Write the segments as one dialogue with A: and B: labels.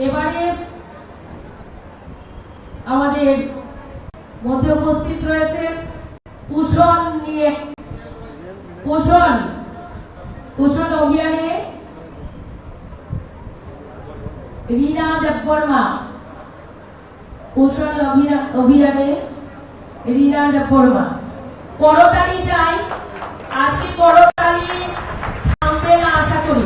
A: এবারে আমাদের মধ্যে উপস্থিত রয়েছে পোষণ অভিযানে রিনা দেববর্মা, পোষণ অভিযানে রিনা দেববর্মা। করতালি চাই, আজকে করতালি থামবে না আশা করি।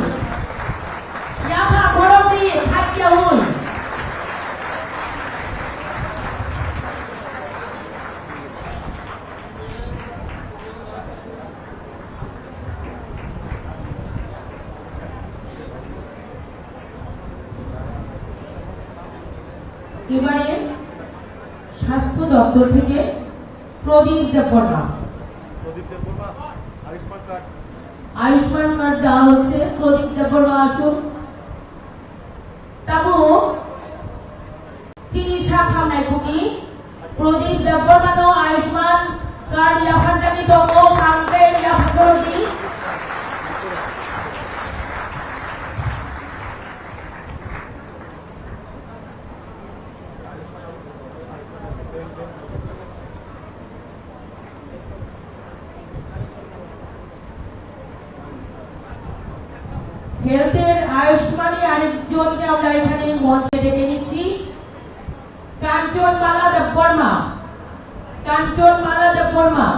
A: এবারে স্বাস্থ্য দপ্তর থেকে প্রদীপ দেববর্মা আয়ুষ্মান কার্ড দেওয়া হচ্ছে। প্রদীপ দেববর্মা আসুন। তাবু চিনি শাখা নাইকুনি প্রদীপ দেববর্মা নো আয়ুষ্মান কার্ড ইয়াফান জানি দমো কামকে ইয়াফানি হেলথের আয়ুষ্মানী আরেকজনকে আমরা এখানে মঞ্চে ডেকে নিচ্ছি, কাঞ্চনমালা দেববর্মা। কাঞ্চনমালা দেববর্মা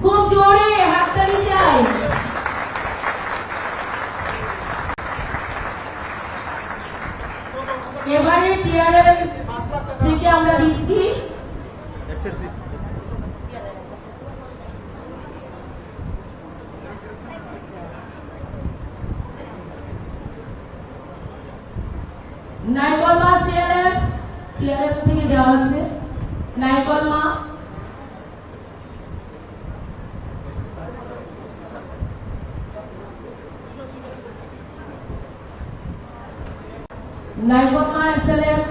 A: খুব জোরে হাততালি চাই। এবারে টিআরএম থেকে আমরা দিচ্ছি নাইকলমা সিএলএফ, টিআরএম থেকে দেওয়া হচ্ছে নাইকলমা। নাইকলমা এসএলএফ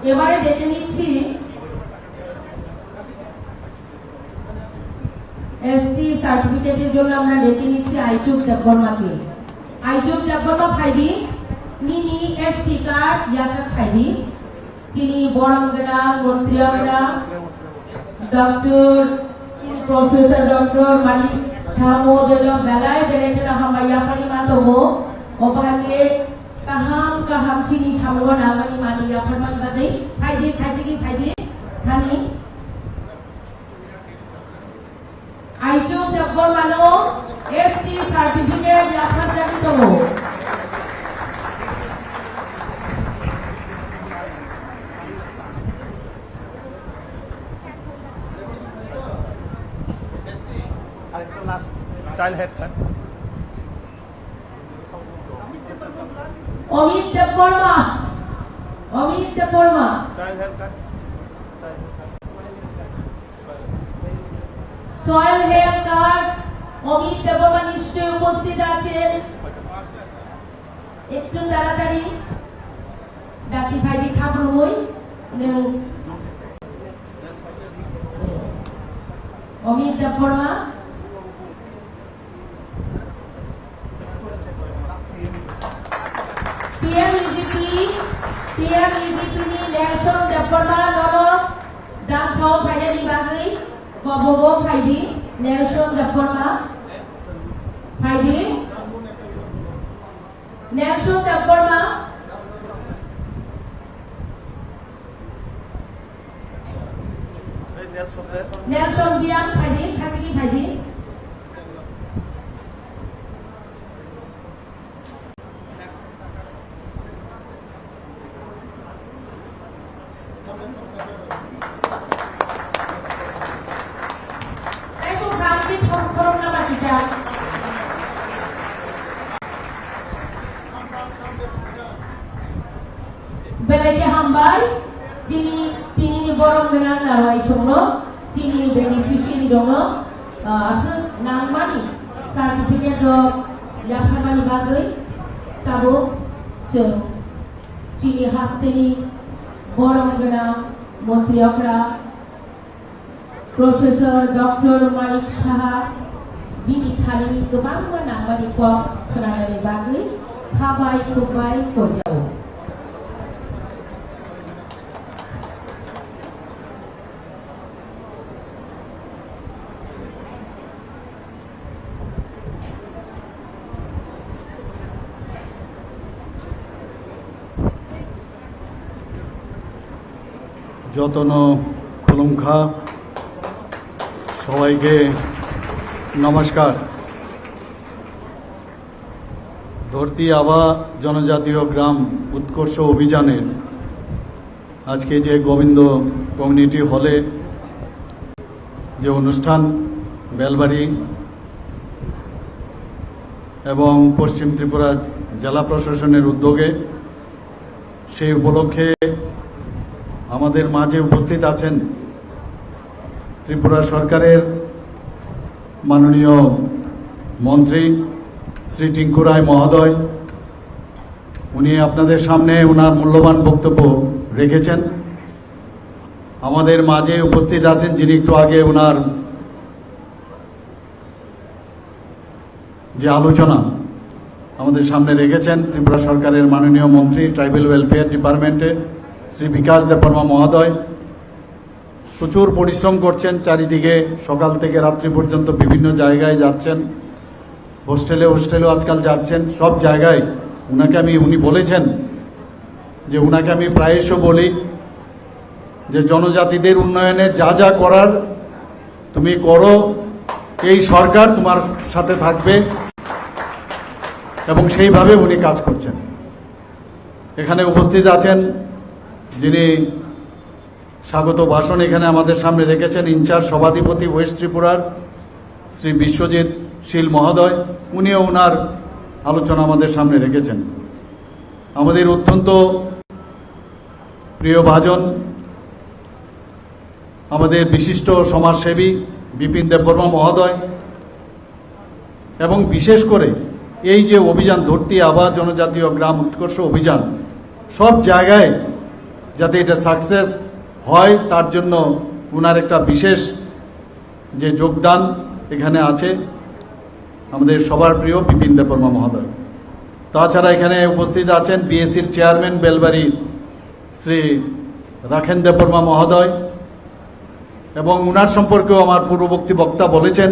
A: এবারে ডেকে নিচ্ছি এসটি সার্টিফিকেটের জন্য আমরা ডেকে নিচ্ছি আইচুক দেববর্মাকে। আইচুক দেববর্মা ফাইদি নিনি এসটি কার্ড ইয়াসা ফাইদি চিনি বড়ঙ্গরা মন্ত্রীরা ডক্টর চিনি প্রফেসর ডক্টর মালিক শাহমোদল বেলায় বেলেটরা হামাইয়া পানি মাতবো ওভাগে কাহাম চিনি সামগনা মানি মানি ইয়াফার মানি বাদে ফাইদি খাইসিকি ফাইদি থানি আইচুক দেববর্মা নো এসটি সার্টিফিকেট ইয়াফার জানি তবো
B: Child head cut.
A: Amit Debbarma, Amit Debbarma
B: Child head cut.
A: Soil হেয়ার কার্ড অমিত দেববর্মা নিশ্চয়ই উপস্থিত আছেন। একটু তাড়াতাড়ি দাতি ফাইদি খাবরমই Amit Debbarma. PMEGP ni Nelson Deborma Nono dan Shaw Faida di Bagai Bobogo Faidi Nelson Deborma Faidi Nelson Deborma Nelson Dian Faidi Kasiki Faidi Sebagai hambai, tini borong dengan narai semua, tini beneficiary dong, asal nang mani, certificate dong, yang mani bagai, tabu, tini hasteni borong dengan Menteri Okra, Profesor Dr. Manik Shaha, Bini Khali, Gebang nang mani kok kenal bagai, habai kubai kojau.
B: যতন খুলুমখা সবাইকে নমস্কার। ধরতি আবা জনজাতীয় গ্রাম উৎকর্ষ অভিযানের আজকে যে Govinda community হলে যে অনুষ্ঠান বেলবাড়ি এবং পশ্চিম ত্রিপুরা জেলা প্রশাসনের উদ্যোগে, সেই উপলক্ষে আমাদের মাঝে উপস্থিত আছেন ত্রিপুরা সরকারের মাননীয় মন্ত্রী শ্রী টিঙ্কু রায় মহোদয়। উনি আপনাদের সামনে ওনার মূল্যবান বক্তব্য রেখেছেন। আমাদের মাঝে উপস্থিত আছেন যিনি একটু আগে ওনার যে আলোচনা আমাদের সামনে রেখেছেন, ত্রিপুরা সরকারের মাননীয় মন্ত্রী ট্রাইবাল ওয়েলফেয়ার ডিপার্টমেন্টের শ্রী বিকাশ দেববর্মা মহোদয়। প্রচুর পরিশ্রম করছেন, চারিদিকে সকাল থেকে রাত্রি পর্যন্ত বিভিন্ন জায়গায় যাচ্ছেন, হোস্টেলেও আজকাল যাচ্ছেন, সব জায়গায় উনি বলেছেন যে উনাকে আমি প্রায়শ বলি যে জনজাতিদের উন্নয়নে যা যা করার তুমি করো, এই সরকার তোমার সাথে থাকবে, এবং সেইভাবে উনি কাজ করছেন। এখানে উপস্থিত আছেন যিনি স্বাগত ভাষণ এখানে আমাদের সামনে রেখেছেন, ইনচার্জ সভাধিপতি ওয়েস্ট ত্রিপুরার শ্রী বিশ্বজিৎ শীল মহোদয়। উনিও ওনার আলোচনা আমাদের সামনে রেখেছেন। আমাদের অত্যন্ত প্রিয় ভাজন, আমাদের বিশিষ্ট সমাজসেবী বিপিন দেববর্মা মহোদয়, এবং বিশেষ করে এই যে অভিযান ধরতি আবা জনজাতীয় গ্রাম উৎকর্ষ অভিযান, সব জায়গায় যাতে এটা সাকসেস হয় তার জন্য ওনার একটা বিশেষ যে যোগদান এখানে আছে আমাদের সবার প্রিয় বিপিন দেববর্মা মহোদয়। তাছাড়া এখানে উপস্থিত আছেন বিএসসির চেয়ারম্যান বেলবাড়ি শ্রী রাখেন দেববর্মা মহোদয়, এবং ওনার সম্পর্কেও আমার পূর্ববর্তী বক্তা বলেছেন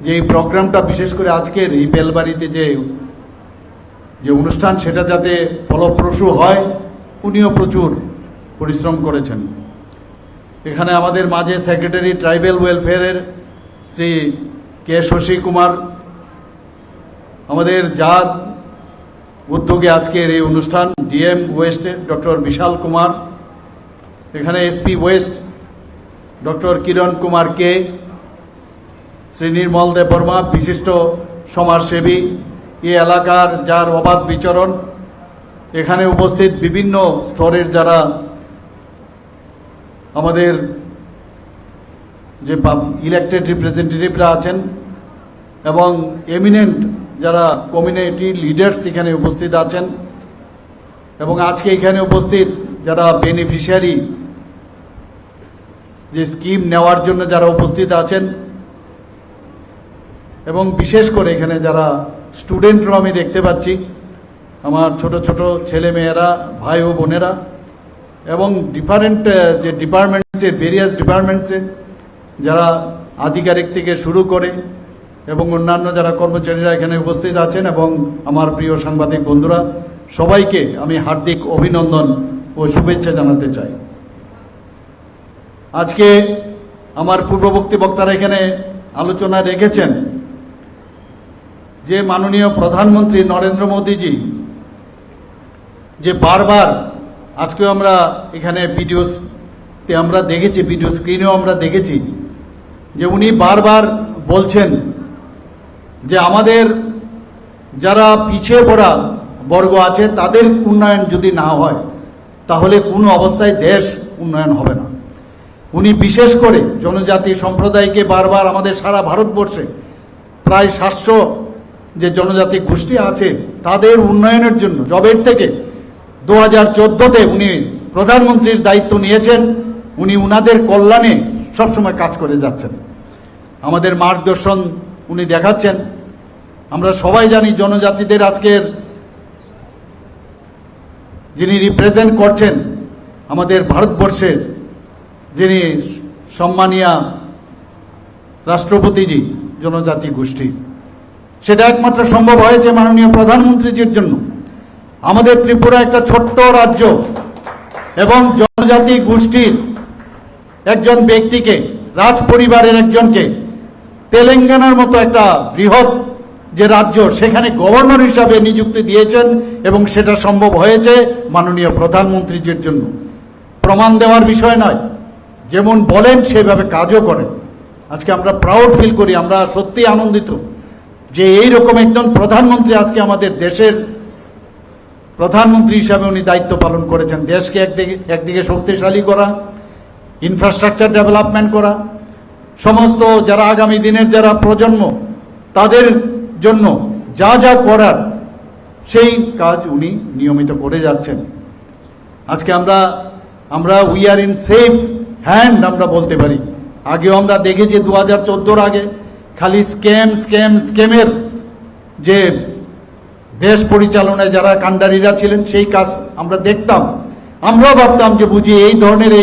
B: যে এই প্রোগ্রামটা বিশেষ করে আজকের এই বেলবাড়িতে যে অনুষ্ঠান সেটা যাতে ফলপ্রসূ হয়, উনিও প্রচুর পরিশ্রম করেছেন। এখানে আমাদের মাঝে সেক্রেটারি ট্রাইবাল ওয়েলফেয়ারের শ্রী কে শশী কুমার, আমাদের যার উদ্যোগে আজকের এই অনুষ্ঠান ডিএম ওয়েস্টের ডক্টর বিশাল কুমার, এখানে এসপি ওয়েস্ট ডক্টর কিরণ কুমার কে, শ্রী নির্মল দেববর্মা বিশিষ্ট সমাজসেবী, এই এলাকার যার অবাধ বিচরণ, এখানে উপস্থিত বিভিন্ন স্তরের যারা আমাদের যে ইলেক্টেড রিপ্রেজেন্টেটিভরা আছেন, এবং এমিনেন্ট যারা কমিউনিটি লিডার্স এখানে উপস্থিত আছেন, এবং আজকে এখানে উপস্থিত যারা বেনিফিশিয়ারি যে স্কিম নেওয়ার জন্য যারা উপস্থিত আছেন, এবং বিশেষ করে এখানে যারা স্টুডেন্টরা আমি দেখতে পাচ্ছি, আমার ছোট ছোট ছেলে মেয়েরা, ভাই ও বোনেরা, এবং ডিফারেন্ট যে ডিপার্টমেন্টসে ভেরিয়াস ডিপার্টমেন্টসে যারা আধিকারিক থেকে শুরু করে এবং অন্যান্য যারা কর্মচারীরা এখানে উপস্থিত আছেন, এবং আমার প্রিয় সাংবাদিক বন্ধুরা, সবাইকে আমি হার্দিক অভিনন্দন ও শুভেচ্ছা জানাতে চাই। আজকে আমার পূর্ববর্তী বক্তারা এখানে আলোচনা রেখেছেন যে মাননীয় প্রধানমন্ত্রী নরেন্দ্র মোদীজি যে বারবার, আজকেও আমরা এখানে ভিডিওতে আমরা দেখেছি, ভিডিও স্ক্রিনেও আমরা দেখেছি যে উনি বারবার বলছেন যে আমাদের যারা পিছিয়ে পড়া বর্গ আছে তাদের উন্নয়ন যদি না হয় তাহলে কোনো অবস্থায় দেশ উন্নয়ন হবে না। উনি বিশেষ করে জনজাতি সম্প্রদায়কে বারবার আমাদের সারা ভারতবর্ষে প্রায় 700 যে জনজাতি গোষ্ঠী আছে তাদের উন্নয়নের জন্য জবের থেকে 2014-তে উনি প্রধানমন্ত্রীর দায়িত্ব নিয়েছেন। উনি উনাদের কল্যাণে সবসময় কাজ করে যাচ্ছেন, আমাদের মার্গদর্শন উনি দেখাচ্ছেন। আমরা সবাই জানি জনজাতিদের আজকের যিনি রিপ্রেজেন্ট করছেন আমাদের ভারতবর্ষের, যিনি সম্মানীয় রাষ্ট্রপতিজি জনজাতি গোষ্ঠী, সেটা একমাত্র সম্ভব হয়েছে মাননীয় প্রধানমন্ত্রীজির জন্য। আমাদের ত্রিপুরা একটা ছোট্ট রাজ্য এবং জনজাতি গোষ্ঠীর একজন ব্যক্তিকে, রাজ পরিবারের একজনকে তেলেঙ্গানার মতো একটা বৃহৎ যে রাজ্য সেখানে গভর্নর হিসাবে নিযুক্তি দিয়েছেন এবং সেটা সম্ভব হয়েছে মাননীয় প্রধানমন্ত্রীজির জন্য। প্রমাণ দেওয়ার বিষয় নয়, যেমন বলেন সেভাবে কাজও করেন। আজকে আমরা প্রাউড ফিল করি, আমরা সত্যি আনন্দিত যে এইরকম একজন প্রধানমন্ত্রী আজকে আমাদের দেশের প্রধানমন্ত্রী হিসাবে উনি দায়িত্ব পালন করেছেন। দেশকে একদিকে শক্তিশালী করা, ইনফ্রাস্ট্রাকচার ডেভেলপমেন্ট করা, সমস্ত যারা আগামী দিনের যারা প্রজন্ম তাদের জন্য যা যা করার সেই কাজ উনি নিয়মিত করে যাচ্ছেন। আজকে আমরা we are in safe hand আমরা বলতে পারি। আগেও আমরা দেখেছি 2014-র আগে খালি স্ক্যামের যে দেশ পরিচালনায় যারা কাণ্ডারীরা ছিলেন সেই কাজ আমরা দেখতাম। আমরাও ভাবতাম যে বুঝি এই ধরনের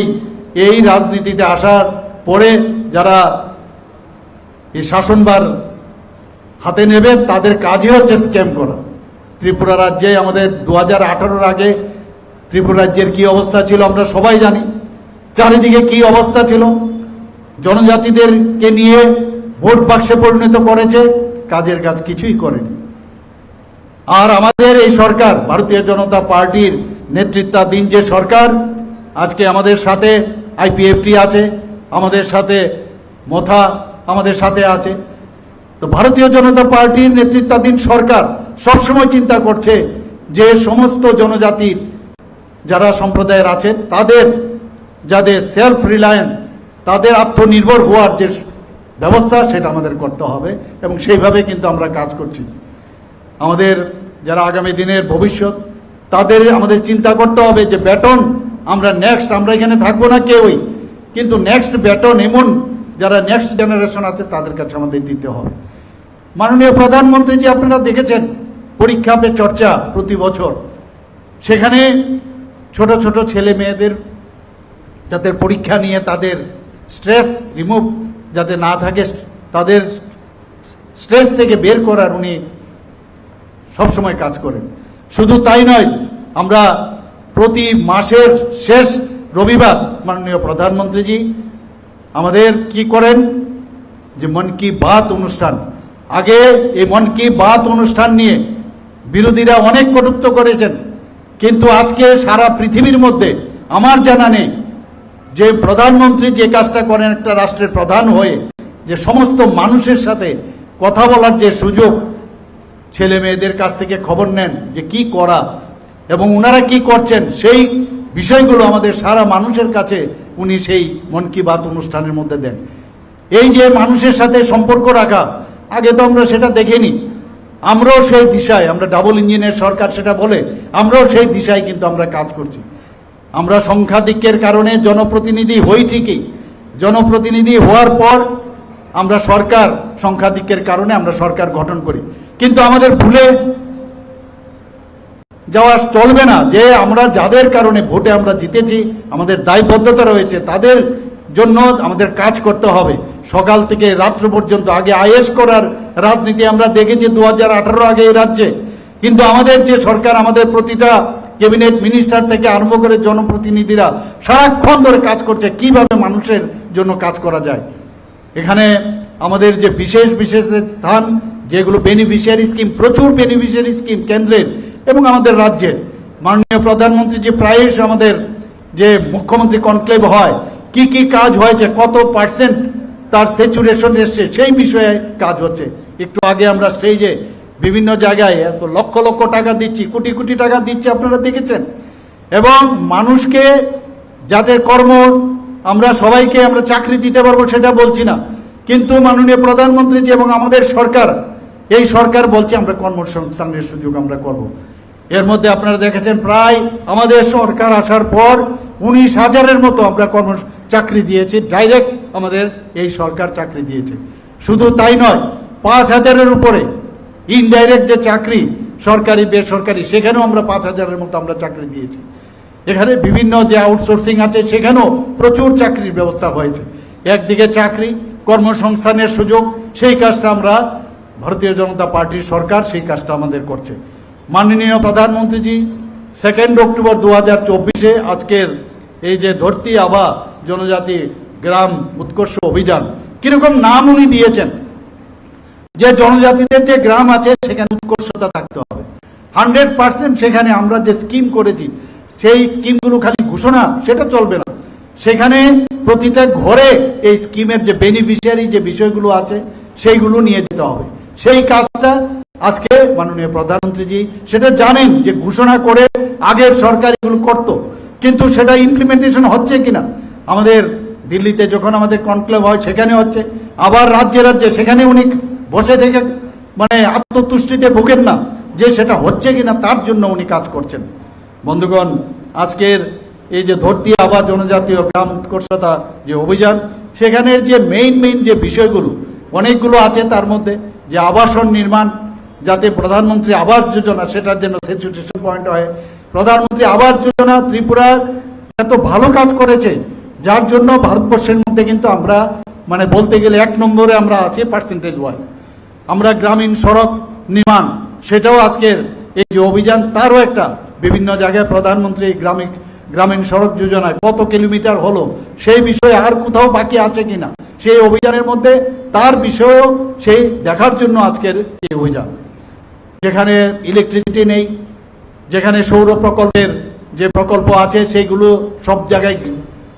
B: এই রাজনীতিতে আসার পরে যারা এই শাসনভার হাতে নেবে তাদের কাজই হচ্ছে স্ক্যাম করা। ত্রিপুরা রাজ্যে আমাদের 2018-র আগে ত্রিপুরা রাজ্যের কি অবস্থা ছিল আমরা সবাই জানি। চারিদিকে কি অবস্থা ছিল, জনজাতিদেরকে নিয়ে ভোট বাক্সে পরিণত করেছে, কাজের কাজ কিছুই করেনি। আর আমাদের এই সরকার, ভারতীয় জনতা পার্টির নেতৃত্বাধীন যে সরকার, আজকে আমাদের সাথে আইপিএফটি আছে, আমাদের সাথে মোথা আমাদের সাথে আছে। তো ভারতীয় জনতা পার্টির নেতৃত্বাধীন সরকার সবসময় চিন্তা করছে যে সমস্ত জনজাতির যারা সম্প্রদায়ের আছেন তাদের যাদের সেলফ রিলায়েন্স, তাদের আত্মনির্ভর হওয়ার যে ব্যবস্থা সেটা আমাদের করতে হবে এবং সেইভাবে কিন্তু আমরা কাজ করছি। আমাদের যারা আগামী দিনের ভবিষ্যৎ তাদের আমাদের চিন্তা করতে হবে যে বেতন আমরা এখানে থাকবো না কেউই, কিন্তু নেক্সট বেতন এমন যারা নেক্সট জেনারেশন আছে তাদের কাছে আমাদের দিতে হবে। মাননীয় প্রধানমন্ত্রীজি আপনারা দেখেছেন পরীক্ষা পে চর্চা প্রতি বছর, সেখানে ছোট ছোট ছেলে মেয়েদের যাতে পরীক্ষা নিয়ে তাদের স্ট্রেস রিমুভ যাতে না থাকে, তাদের স্ট্রেস থেকে বের করার উনি সবসময় কাজ করেন। শুধু তাই নয়, আমরা প্রতি মাসের শেষ রবিবার মাননীয় প্রধানমন্ত্রীজি আমাদের কি করেন যে মন কি বাত অনুষ্ঠান। আগে এই মন কি বাত অনুষ্ঠান নিয়ে বিরোধীরা অনেক কটূক্তি করেছেন, কিন্তু আজকে সারা পৃথিবীর মধ্যে আমার জানা নেই যে প্রধানমন্ত্রী যে কাজটা করেন একটা রাষ্ট্রের প্রধান হয়ে, যে সমস্ত মানুষের সাথে কথা বলার যে সুযোগ, ছেলে মেয়েদের কাছ থেকে খবর নেন যে কি করা এবং ওনারা কি করছেন, সেই বিষয়গুলো আমাদের সারা মানুষের কাছে উনি সেই মন কি বাত অনুষ্ঠানের মধ্যে দেন। এই যে মানুষের সাথে সম্পর্ক রাখা, আগে তো আমরা সেটা দেখিনি। আমরাও সেই দিশায়, আমরা ডাবল ইঞ্জিনের সরকার সেটা বলে, আমরাও সেই দিশায় কিন্তু আমরা কাজ করছি। আমরা সংখ্যাধিক্যের কারণে জনপ্রতিনিধি হই ঠিকই, জনপ্রতিনিধি হওয়ার পর আমরা সরকার, সংখ্যাধিক্যের কারণে আমরা সরকার গঠন করি, কিন্তু আমাদের ভুলে যাওয়া চলবে না যে আমরা যাদের কারণে ভোটে আমরা জিতেছি, আমাদের দায়বদ্ধতা রয়েছে, তাদের জন্য আমাদের কাজ করতে হবে সকাল থেকে রাত্র পর্যন্ত। আগে আইএস করার রাজনীতি আমরা দেখেছি 2018 আগে এই রাজ্যে, কিন্তু আমাদের যে সরকার, আমাদের প্রতিটা ক্যাবিনেট মিনিস্টার থেকে আরম্ভ করে জনপ্রতিনিধিরা সারাক্ষণ ধরে কাজ করছে কিভাবে মানুষের জন্য কাজ করা যায়। এখানে আমাদের যে বিশেষ বিশেষ স্থান যেগুলো বেনিফিশিয়ারি স্কিম, প্রচুর বেনিফিশিয়ারি স্কিম কেন্দ্রের এবং আমাদের রাজ্যের। মাননীয় প্রধানমন্ত্রী যে প্রায়শ আমাদের যে মুখ্যমন্ত্রী কনক্লেভ হয়, কি কি কাজ হয়েছে, কত পার্সেন্ট তার স্যাচুরেশন এসছে, সেই বিষয়ে কাজ হচ্ছে। একটু আগে আমরা স্টেজে বিভিন্ন জায়গায় এত লক্ষ লক্ষ টাকা দিচ্ছি, কোটি কোটি টাকা দিচ্ছি, আপনারা দেখেছেন। এবং মানুষকে যাতে কর্ম আমরা সবাইকে আমরা চাকরি দিতে পারবো সেটা বলছি না, কিন্তু মাননীয় প্রধানমন্ত্রীজি এবং আমাদের সরকার, এই সরকার বলছে আমরা কর্মসংস্থানের সুযোগ আমরা করব। এর মধ্যে আপনারা দেখেছেন প্রায় আমাদের সরকার আসার পর 19,000-এর মতো আমরা চাকরি দিয়েছি, ডাইরেক্ট আমাদের এই সরকার চাকরি দিয়েছে। শুধু তাই নয়, 5,000-এর উপরে ইনডাইরেক্ট যে চাকরি সরকারি বেসরকারি সেখানেও আমরা 5,000-এর মতো আমরা চাকরি দিয়েছি। এখানে বিভিন্ন যে আউটসোর্সিং আছে সেখানেও প্রচুর চাকরির ব্যবস্থা হয়েছে। একদিকে চাকরি, কর্মসংস্থানের সুযোগ, সেই কাজটা আমরা ভারতীয় জনতা পার্টির সরকার সেই কাজটা আমাদের করছে। মাননীয় প্রধানমন্ত্রীজি 2 অক্টোবর 2024-এ আজকের এই যে ধরতি আবা জনজাতি গ্রাম উৎকর্ষ অভিযান, কিরকম নাম উনি দিয়েছেন, যে জনজাতিদের যে গ্রাম আছে সেখানে উৎকর্ষতা থাকতে হবে 100%। সেখানে আমরা যে স্কিম করেছি সেই স্কিমগুলো খালি ঘোষণা সেটা চলবে না, সেখানে প্রতিটা ঘরে এই স্কিমের যে বেনিফিশিয়ারি যে বিষয়গুলো আছে সেইগুলো নিয়ে যেতে হবে। সেই কাজটা আজকে মাননীয় প্রধানমন্ত্রীজি সেটা জানেন যে ঘোষণা করে আগের সরকার এগুলো করত, কিন্তু সেটা ইমপ্লিমেন্টেশন হচ্ছে কিনা। আমাদের দিল্লিতে যখন আমাদের কনক্লেভ হয় সেখানে হচ্ছে, আবার রাজ্যে রাজ্যে সেখানে উনি বসে থেকে মানে আত্মতুষ্টিতে ভোগেন না যে সেটা হচ্ছে কিনা, তার জন্য উনি কাজ করছেন। বন্ধুগণ, আজকের এই যে ধরতি আবা জনজাতীয় গ্রাম উৎকর্ষতা যে অভিযান, সেখানের যে মেইন যে বিষয়গুলো অনেকগুলো আছে, তার মধ্যে যে আবাসন নির্মাণ, যাতে প্রধানমন্ত্রী আবাস যোজনা সেটার জন্য স্যাচুরেশন পয়েন্ট হয়। প্রধানমন্ত্রী আবাস যোজনা ত্রিপুরার এত ভালো কাজ করেছে, যার জন্য ভারতবর্ষের মধ্যে কিন্তু আমরা মানে বলতে গেলে 1 নম্বরে আমরা আছি পার্সেন্টেজ ওয়াইজ। আমরা গ্রামীণ সড়ক নির্মাণ সেটাও আজকের এই যে অভিযান, তারও একটা বিভিন্ন জায়গায় প্রধানমন্ত্রী গ্রামীণ সড়ক যোজনায় কত কিলোমিটার হলো সেই বিষয়ে আর কোথাও বাকি আছে কিনা সেই অভিযানের মধ্যে, তার বিষয়েও সেই দেখার জন্য আজকের এই অভিযান। যেখানে ইলেকট্রিসিটি নেই, যেখানে সৌর প্রকল্পের যে প্রকল্প আছে সেইগুলো সব জায়গায়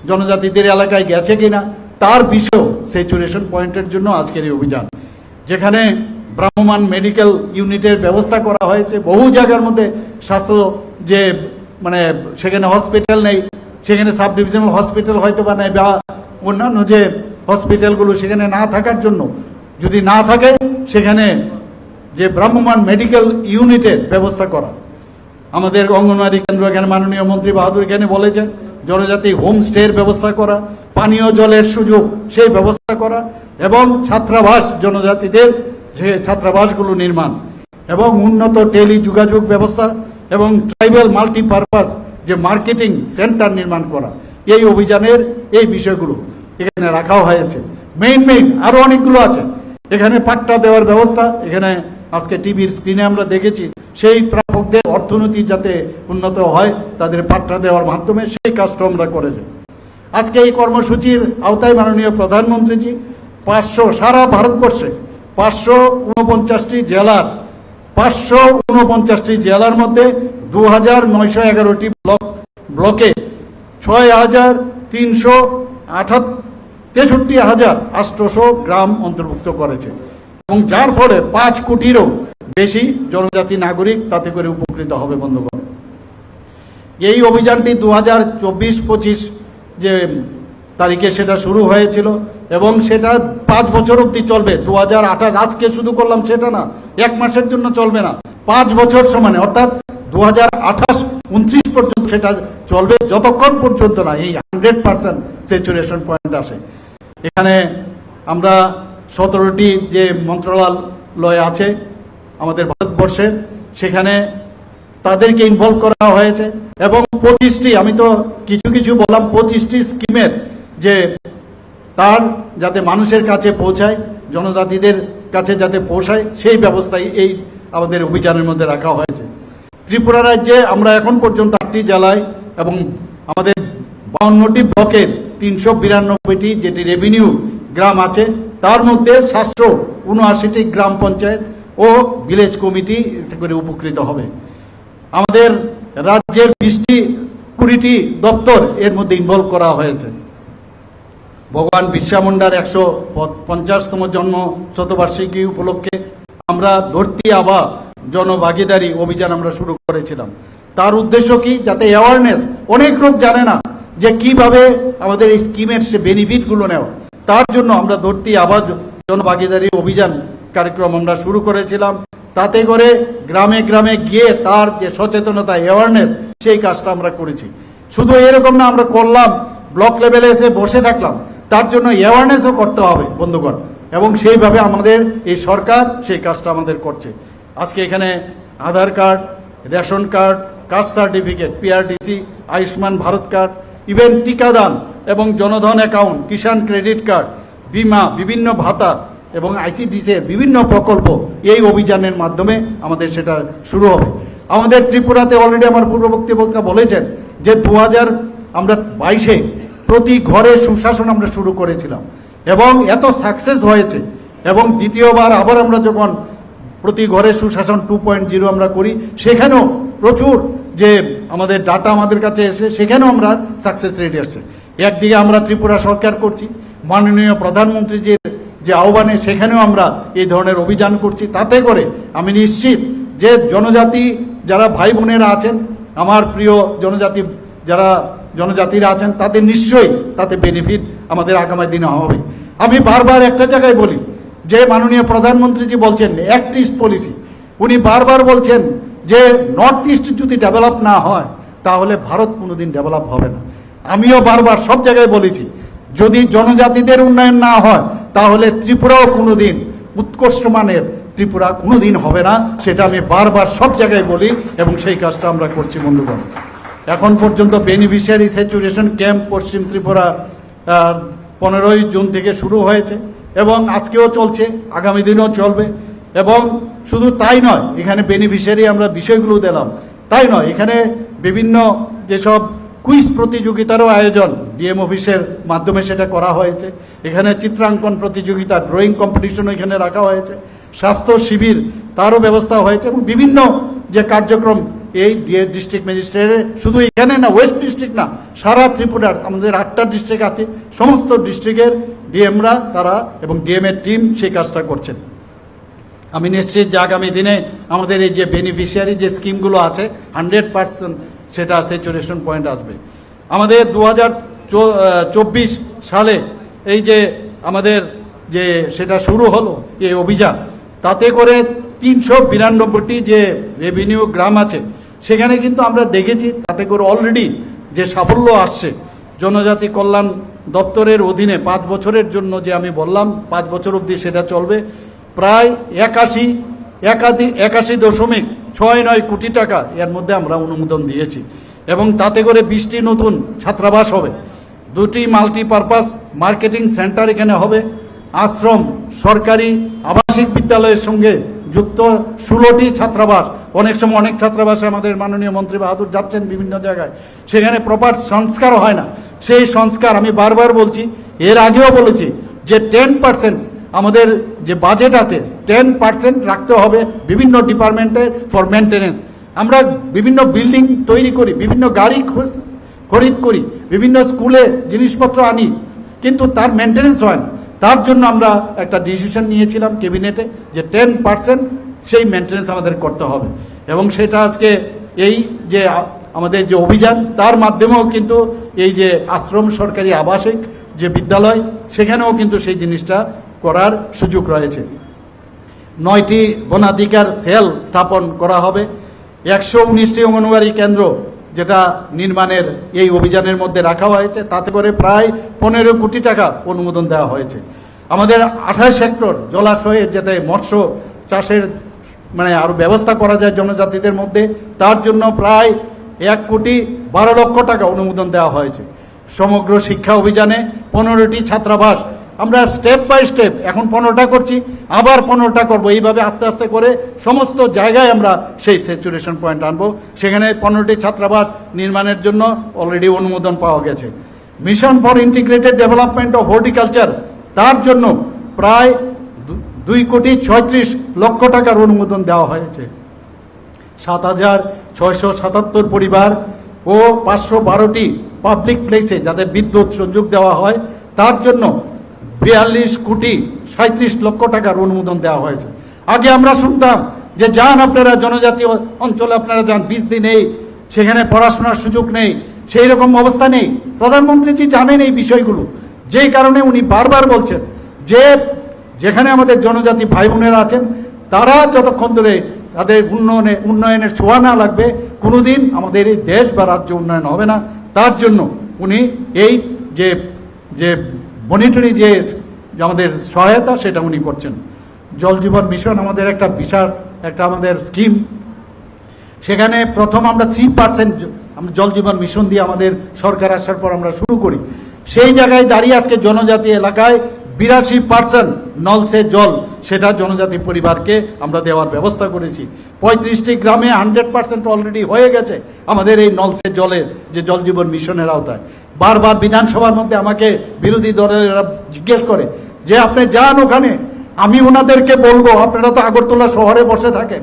B: জনজাতিদের এলাকায় গেছে কিনা তার বিষয় স্যাচুরেশন পয়েন্টের জন্য আজকের এই অভিযান। যেখানে ভ্রাম্যমাণ মেডিকেল ইউনিটের ব্যবস্থা করা হয়েছে, বহু জায়গার মধ্যে স্বাস্থ্য যে মানে সেখানে হসপিটাল নেই, সেখানে সাব ডিভিশনাল হসপিটাল হয়তো বা নেই, বা অন্যান্য যে হসপিটালগুলো সেখানে না থাকার জন্য, যদি না থাকে সেখানে যে ভ্রাম্যমাণ মেডিকেল ইউনিটের ব্যবস্থা করা। আমাদের অঙ্গনওয়াড়ি কেন্দ্র, এখানে মাননীয় মন্ত্রী বাহাদুর এখানে বলেছেন, জনজাতি হোমস্টের ব্যবস্থা করা, পানীয় জলের সুযোগ সেই ব্যবস্থা করা, এবং ছাত্রাবাস জনজাতিদের যে ছাত্রাবাসগুলো নির্মাণ, এবং উন্নত টেলি যোগাযোগ ব্যবস্থা, এবং ট্রাইবাল মাল্টিপারপাস যে মার্কেটিং সেন্টার নির্মাণ করা। এই অভিযানের এই বিষয়গুলো এখানে রাখাও হয়েছে। মেইন আরো অনেকগুলো আছে। এখানে পাট্টা দেওয়ার ব্যবস্থা, এখানে আজকে টিভির স্ক্রিনে আমরা দেখেছি, সেই প্রাপকদের অর্থনীতি যাতে উন্নত হয় তাদের পাট্টা দেওয়ার মাধ্যমে সেই কাজটা আমরা করেছি। আজকে এই কর্মসূচির আওতায় মাননীয় প্রধানমন্ত্রীজি 500 সারা ভারতবর্ষে 549টি জেলার 549টি জেলার মধ্যে 2,911টি ব্লকে 6,363,800 গ্রাম অন্তর্ভুক্ত করেছে, এবং যার ফলে 5 কোটিরও বেশি জনজাতি নাগরিক তাতে করে উপকৃত হবে। বন্ধুগণ, এই অভিযানটি 2024-25 যে তারিখে সেটা শুরু হয়েছিল, এবং সেটা 5 বছর অবধি চলবে। 2028 আজকে শুধু করলাম সেটা না, 1 মাসের জন্য চলবে না, 5 বছর সমানে, অর্থাৎ 2028-29 পর্যন্ত সেটা চলবে, যতক্ষণ পর্যন্ত না এই 100% স্যাচুরেশন পয়েন্ট আসে। এখানে আমরা 17টি যে মন্ত্রণালয় আছে আমাদের ভারতবর্ষে, সেখানে তাদেরকে ইনভলভ করা হয়েছে, এবং 25টি, আমি তো কিছু বললাম, 25টি স্কিমের যে তার যাতে মানুষের কাছে পৌঁছায়, জনজাতিদের কাছে যাতে পৌঁছায় সেই ব্যবস্থাই এই আমাদের অভিযানের মধ্যে রাখা হয়েছে। ত্রিপুরা রাজ্যে আমরা এখন পর্যন্ত 8টি জেলায় এবং আমাদের 52টি ব্লকের 392টি যেটি রেভিনিউ গ্রাম আছে, তার মধ্যে 779টি গ্রাম পঞ্চায়েত ও ভিলেজ কমিটি এতে করে উপকৃত হবে। আমাদের রাজ্যের 20টি দপ্তর এর মধ্যে ইনভলভ করা হয়েছে। ভগবান বিরসা মুন্ডার 150তম জন্ম শতবার্ষিকী উপলক্ষে আমরা ধরতি আবা জনভাগিদারি অভিযান আমরা শুরু করেছিলাম। তার উদ্দেশ্য কি, যাতে অ্যাওয়ারনেস, অনেক লোক জানে না যে কিভাবে আমাদের এই স্কিমের সে বেনিফিটগুলো নেওয়া। তার জন্য আমরা ধরতি আবাজ জনভাগিদারি অভিযান কার্যক্রম আমরা শুরু করেছিলাম। তাতে করে গ্রামে গ্রামে গিয়ে তার যে সচেতনতা, অ্যাওয়ারনেস, সেই কাজটা আমরা করেছি। শুধু এরকম না আমরা করলাম, ব্লক লেভেলে এসে বসে থাকলাম, তার জন্য অ্যাওয়ারনেসও করতে হবে বন্ধুগণ, এবং সেইভাবে আমাদের এই সরকার সেই কাজটা আমাদের করছে। আজকে এখানে Aadhaar card, ration card, caste certificate, PRDC, Ayushman Bharat card, even টিকাদান এবং Jan Dhan account, Kisan credit card, বিমা, বিভিন্ন ভাতা এবং আইসিডিসি বিভিন্ন প্রকল্প এই অভিযানের মাধ্যমে আমাদের সেটা শুরু হবে। আমাদের ত্রিপুরাতে অলরেডি আমার পূর্ববর্তী বক্তা বলেছেন যে 2022-এ প্রতি ঘরে সুশাসন আমরা শুরু করেছিলাম এবং এত সাকসেস হয়েছে, এবং দ্বিতীয়বার আবার আমরা যখন প্রতি ঘরে সুশাসন 2.0 আমরা করি, সেখানেও প্রচুর যে আমাদের ডাটা আমাদের কাছে এসে সেখানেও আমরা সাকসেস রেট আসছে। একদিকে আমরা ত্রিপুরা সরকার করছি, মাননীয় প্রধানমন্ত্রীজির যে আহ্বানে সেখানেও আমরা এই ধরনের অভিযান করছি। তাতে করে আমি নিশ্চিত যে জনজাতি যারা ভাই বোনেরা আছেন, আমার প্রিয় জনজাতিরা আছেন, তাদের নিশ্চয়ই তাতে বেনিফিট আমাদের আগামী দিনে হবে। আমি বারবার একটা জায়গায় বলি যে মাননীয় প্রধানমন্ত্রীজি বলছেন অ্যাক্ট ইস্ট পলিসি, উনি বারবার বলছেন যে নর্থ ইস্ট যদি ডেভেলপ না হয় তাহলে ভারত কোনোদিন ডেভেলপ হবে না। আমিও বারবার সব জায়গায় বলেছি যদি জনজাতিদের উন্নয়ন না হয় তাহলে ত্রিপুরাও কোনোদিন উৎকর্ষ মানের ত্রিপুরা কোনোদিন হবে না। সেটা আমি বারবার সব জায়গায় বলি এবং সেই কাজটা আমরা করছি বন্ধুগণ। এখন পর্যন্ত বেনিফিশিয়ারি স্যাচুরেশন ক্যাম্প পশ্চিম ত্রিপুরা 15ই জুন থেকে শুরু হয়েছে এবং আজকেও চলছে, আগামী দিনেও চলবে। এবং শুধু তাই নয়, এখানে বেনিফিশিয়ারি আমরা বিষয়গুলো দিলাম তাই নয়, এখানে বিভিন্ন যেসব কুইজ প্রতিযোগিতারও আয়োজন ডিএম অফিসের মাধ্যমে সেটা করা হয়েছে। এখানে চিত্রাঙ্কন প্রতিযোগিতা, ড্রয়িং কম্পিটিশনও এখানে রাখা হয়েছে, স্বাস্থ্য শিবির তারও ব্যবস্থা হয়েছে, এবং বিভিন্ন যে কার্যক্রম এই ডিস্ট্রিক্ট ম্যাজিস্ট্রেটের, শুধু এখানে না, ওয়েস্ট ডিস্ট্রিক্ট না, সারা ত্রিপুরার আমাদের 8টা ডিস্ট্রিক্ট আছে, সমস্ত ডিস্ট্রিক্টের ডিএমরা তারা এবং ডিএমের টিম সেই কাজটা করছেন। আমি নিশ্চিত যে আগামী দিনে আমাদের এই যে বেনিফিশিয়ারি যে স্কিমগুলো আছে 100% সেটা স্যাচুরেশন পয়েন্ট আসবে। আমাদের 2024 সালে এই যে আমাদের যে সেটা শুরু হলো এই অভিযান, তাতে করে 392টি যে রেভিনিউ গ্রাম আছে সেখানে কিন্তু আমরা দেখেছি তাতে করে অলরেডি যে সাফল্য আসছে। জনজাতি কল্যাণ দপ্তরের অধীনে 5 বছরের জন্য যে আমি বললাম 5 বছর অবধি সেটা চলবে, প্রায় 81.69 কোটি টাকা এর মধ্যে আমরা অনুমোদন দিয়েছি, এবং তাতে করে 20টি নতুন ছাত্রাবাস হবে, 2টি মাল্টিপারপাস মার্কেটিং সেন্টার এখানে হবে, আশ্রম, সরকারি আবাসিক বিদ্যালয়ের সঙ্গে যুক্ত 16টি ছাত্রাবাস। অনেক সময় অনেক ছাত্রাবাসে আমাদের মাননীয় মন্ত্রী বাহাদুর যাচ্ছেন বিভিন্ন জায়গায়, সেখানে প্রপার সংস্কার হয় না। সেই সংস্কার আমি বারবার বলছি, এর আগেও বলেছি যে 10% আমাদের যে বাজেট আছে 10% রাখতে হবে বিভিন্ন ডিপার্টমেন্টে ফর মেনটেনেন্স। আমরা বিভিন্ন বিল্ডিং তৈরি করি, বিভিন্ন গাড়ি খরিদ করি, বিভিন্ন স্কুলে জিনিসপত্র আনি, কিন্তু তার মেনটেনেন্স হয় না। তার জন্য আমরা একটা ডিসিশন নিয়েছিলাম ক্যাবিনেটে যে 10% সেই মেনটেনেন্স আমাদের করতে হবে, এবং সেটা আজকে এই যে আমাদের যে অভিযান তার মাধ্যমেও কিন্তু এই যে আশ্রম, সরকারি আবাসিক যে বিদ্যালয় সেখানেও কিন্তু সেই জিনিসটা করার সুযোগ রয়েছে। 9টি বনাধিকার সেল স্থাপন করা হবে, 119টি অঙ্গনওয়াড়ি কেন্দ্র যেটা নির্মাণের এই অভিযানের মধ্যে রাখা হয়েছে, তাতে করে প্রায় 15 কোটি টাকা অনুমোদন দেওয়া হয়েছে। আমাদের 28 হেক্টর জলাশয়ে যাতে মৎস্য চাষের আরও ব্যবস্থা করা যায় জনজাতিদের মধ্যে, তার জন্য প্রায় 1,12,00,000 টাকা অনুমোদন দেওয়া হয়েছে। সমগ্র শিক্ষা অভিযানে 15টি ছাত্রাবাস আমরা স্টেপ বাই স্টেপ এখন 15টা করছি, আবার 15টা করবো, এইভাবে আস্তে আস্তে করে সমস্ত জায়গায় আমরা সেই স্যাচুরেশন পয়েন্ট আনবো। সেখানে 15টি ছাত্রাবাস নির্মাণের জন্য অলরেডি অনুমোদন পাওয়া গেছে। Mission for integrated development of horticulture, তার জন্য প্রায় 2,36,00,000 টাকার অনুমোদন দেওয়া হয়েছে। 7,677 পরিবার ও 512টি পাবলিক প্লেসে যাতে বিদ্যুৎ সংযোগ দেওয়া হয় তার জন্য 42,37,00,000 টাকার অনুমোদন দেওয়া হয়েছে। আগে আমরা শুনতাম যে যান আপনারা জনজাতি অঞ্চলে আপনারা যান, 20 দিন এই সেখানে পড়াশোনার সুযোগ নেই, সেই রকম অবস্থা নেই। প্রধানমন্ত্রীজি জানেন এই বিষয়গুলো, যেই কারণে উনি বারবার বলছেন যে যেখানে আমাদের জনজাতি ভাই বোনেরা আছেন তারা যতক্ষণ ধরে তাদের উন্নয়নের ছোঁয়া না লাগবে কোনোদিন আমাদের এই দেশ বা রাজ্য উন্নয়ন হবে না। তার জন্য উনি এই যে মনিটরি যে আমাদের সহায়তা সেটা উনি করছেন। জল জীবন মিশন আমাদের একটা বিশাল একটা আমাদের স্কিম, সেখানে প্রথম আমরা 3% আমরা জল জীবন মিশন দিয়ে আমাদের সরকার আসার পর আমরা শুরু করি। সেই জায়গায় দাঁড়িয়ে আজকে জনজাতি এলাকায় 82% নলসে জল সেটা জনজাতি পরিবারকে আমরা দেওয়ার ব্যবস্থা করেছি। 35টি গ্রামে 100% অলরেডি হয়ে গেছে আমাদের এই নলসে জলের যে জল জীবন মিশনের আওতায়। বারবার বিধানসভার মধ্যে আমাকে বিরোধী দলেরা জিজ্ঞেস করে যে আপনি যান ওখানে, আমি ওনাদেরকে বলবো আপনারা তো আগরতলা শহরে বসে থাকেন,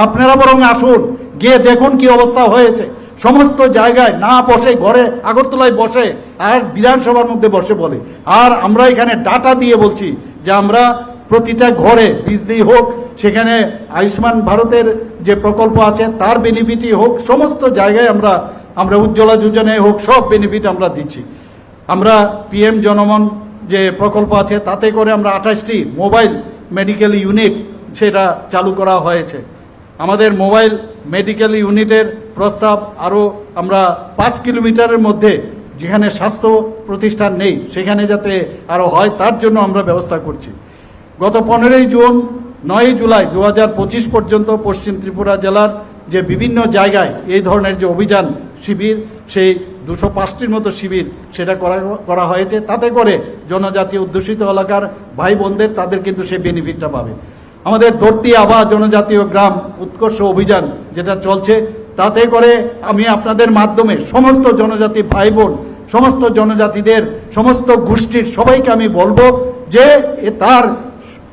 B: আপনারা বরং আসুন, গিয়ে দেখুন কি অবস্থা হয়েছে। সমস্ত জায়গায় না বসে ঘরে আগরতলায় বসে আর বিধানসভার মধ্যে বসে বলে, আর আমরা এখানে ডাটা দিয়ে বলছি যে আমরা প্রতিটা ঘরে বিজলি হোক, সেখানে আয়ুষ্মান ভারতের যে প্রকল্প আছে তার বেনিফিটই হোক, সমস্ত জায়গায় আমরা উজ্জ্বলা যোজনায় হোক সব বেনিফিট আমরা দিচ্ছি। আমরা PM জনমন যে প্রকল্প আছে তাতে করে আমরা 28টি মোবাইল মেডিকেল ইউনিট সেটা চালু করা হয়েছে। আমাদের মোবাইল মেডিকেল ইউনিটের প্রস্তাব আরও আমরা 5 কিলোমিটারের মধ্যে যেখানে স্বাস্থ্য প্রতিষ্ঠান নেই সেখানে যাতে আরও হয় তার জন্য আমরা ব্যবস্থা করছি। গত 15ই জুন 9ই জুলাই 2025 পর্যন্ত পশ্চিম ত্রিপুরা জেলার যে বিভিন্ন জায়গায় এই ধরনের যে অভিযান শিবির, সেই 205টির মতো শিবির সেটা করা হয়েছে। তাতে করে জনজাতি অধ্যুষিত এলাকার ভাই বোনদের তাদের কিন্তু সেই বেনিফিটটা পাবে। আমাদের ধরতি আবা জনজাতীয় গ্রাম উৎকর্ষ অভিযান যেটা চলছে, তাতে করে আমি আপনাদের মাধ্যমে সমস্ত জনজাতি ভাই বোন, সমস্ত জনজাতিদের সমস্ত গোষ্ঠীর সবাইকে আমি বলবো যে তার